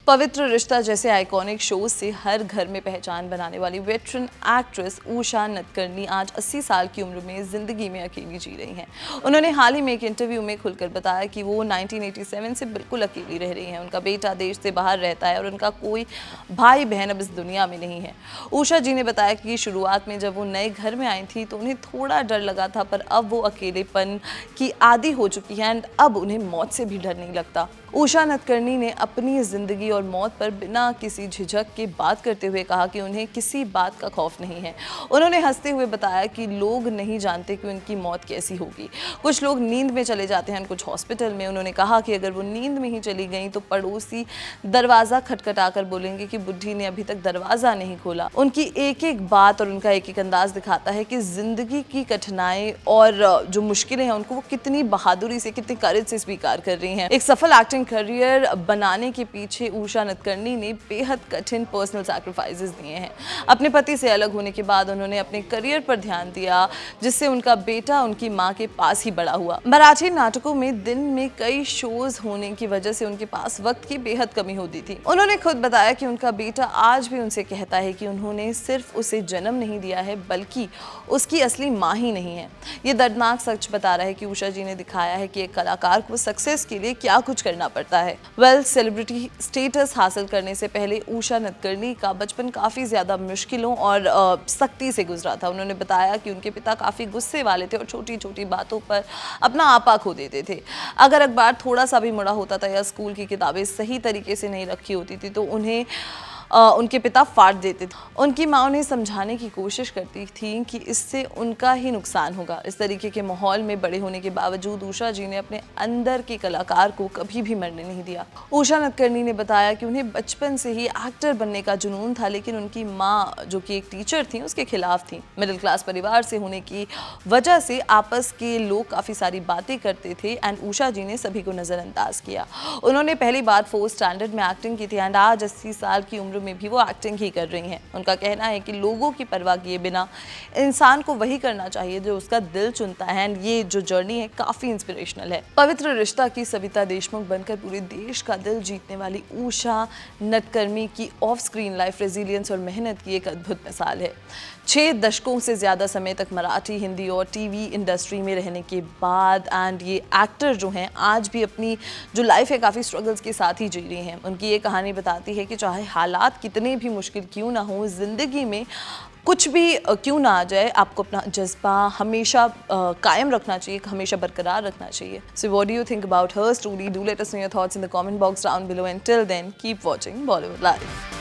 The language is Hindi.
पवित्र रिश्ता जैसे आइकॉनिक शो से हर घर में पहचान बनाने वाली वेटरन एक्ट्रेस उषा नटकर्णी आज 80 साल की उम्र में जिंदगी में अकेली जी रही हैं। उन्होंने हाल ही में एक इंटरव्यू में खुलकर बताया कि वो 1987 से बिल्कुल अकेली रह रही हैं। उनका बेटा देश से बाहर रहता है और उनका कोई भाई बहन अब इस दुनिया में नहीं है। उषा जी ने बताया कि शुरुआत में जब वो नए घर में आई थी तो उन्हें थोड़ा डर लगा था, पर अब वो अकेलेपन की आदी हो चुकी है एंड अब उन्हें मौत से भी डर नहीं लगता। उषा नटकर्णी ने अपनी जिंदगी और मौत पर बिना किसी झिझक के बात करते हुए कहा कि उन्हें किसी बात का खौफ नहीं है। उन्होंने हंसते हुए बताया कि लोग नहीं जानते कि उनकी मौत कैसी होगी। कुछ लोग नींद में चले जाते हैं, कुछ हॉस्पिटल में। उन्होंने कहा कि अगर वो नींद में ही चली गई तो पड़ोसी दरवाजा खटखटाकर बोलेंगे कि बुढ़ी ने अभी तक दरवाजा नहीं खोला। उनकी एक एक बात और उनका एक एक अंदाज दिखाता है कि जिंदगी की कठिनाई और जो मुश्किलें हैं उनको वो कितनी बहादुरी से, कितनी करेज से स्वीकार कर रही हैं। एक सफल एक्टिंग करियर बनाने के पीछे उषा नटकर्णी ने बेहद कठिन पर्सनल सैक्रिफाइसेस दिए हैं। अपने पति से अलग होने के बाद उन्होंने अपने करियर पर ध्यान दिया, जिससे उनका बेटा उनकी मां के पास ही बड़ा हुआ। मराठी नाटकों में दिन में कई शोज होने की वजह से उनके पास वक्त की बेहद कमी होती थी। उन्होंने खुद बताया कि उनका बेटा आज भी उनसे कहता है कि उन्होंने सिर्फ उसे जन्म नहीं दिया है बल्कि उसकी असली मां ही नहीं है। ये दर्दनाक सच बता रहा है कि उषा जी ने दिखाया है कि एक कलाकार को सक्सेस के लिए क्या कुछ करना पड़ता है। सेलिब्रिटी स्टेटस हासिल करने से पहले उषा नटकर्णी का बचपन काफी ज्यादा मुश्किलों और सख्ती से गुजरा था। उन्होंने बताया कि उनके पिता काफी गुस्से वाले थे और छोटी छोटी बातों पर अपना आपा खो देते थे। अगर अखबार थोड़ा सा भी मुड़ा होता था या स्कूल की किताबें सही तरीके से नहीं रखी होती थी तो उन्हें उनके पिता फाड़ देते थे। उनकी माँ उन्हें समझाने की कोशिश करती थी कि इससे उनका ही नुकसान होगा। इस तरीके के माहौल में बड़े होने के बावजूद उषा जी ने अपने अंदर के कलाकार को कभी भी मरने नहीं दिया। उषा नटकर्णी ने बताया कि उन्हें बचपन से ही एक्टर बनने का जुनून था, लेकिन उनकी माँ जो कि एक टीचर थी उसके खिलाफ थी। मिडिल क्लास परिवार से होने की वजह से आपस के लोग काफ़ी सारी बातें करते थे एंड उषा जी ने सभी को नज़रअंदाज किया। उन्होंने पहली बार 4th स्टैंडर्ड में एक्टिंग की थी एंड आज 80 साल की उम्र में भी वो एक्टिंग ही कर रही हैं। उनका कहना है कि लोगों की परवाह किए बिना इंसान को वही करना चाहिए जो उसका दिल चुनता है एंड ये जो जर्नी है काफी इंस्पिरेशनल है। पवित्र रिश्ता की सविता देशमुख बनकर पूरे देश का दिल जीतने वाली उषा नटकर्णी की ऑफ स्क्रीन लाइफ रेजिलियंस और मेहनत की एक अद्भुत मिसाल है। 6 दशकों से ज्यादा समय तक मराठी, हिंदी और टीवी इंडस्ट्री में रहने के बाद एंड ये एक्टर जो हैं आज भी अपनी जो लाइफ है काफ़ी स्ट्रगल्स के साथ ही जी रही हैं। उनकी ये कहानी बताती है कि चाहे हालात कितने भी मुश्किल क्यों ना हो, जिंदगी में कुछ भी क्यों ना आ जाए, आपको अपना जज्बा हमेशा कायम रखना चाहिए, हमेशा बरकरार रखना चाहिए। So what do you think about her story? Do let us know your thoughts in the comment box down below and till then keep watching Bollywood live.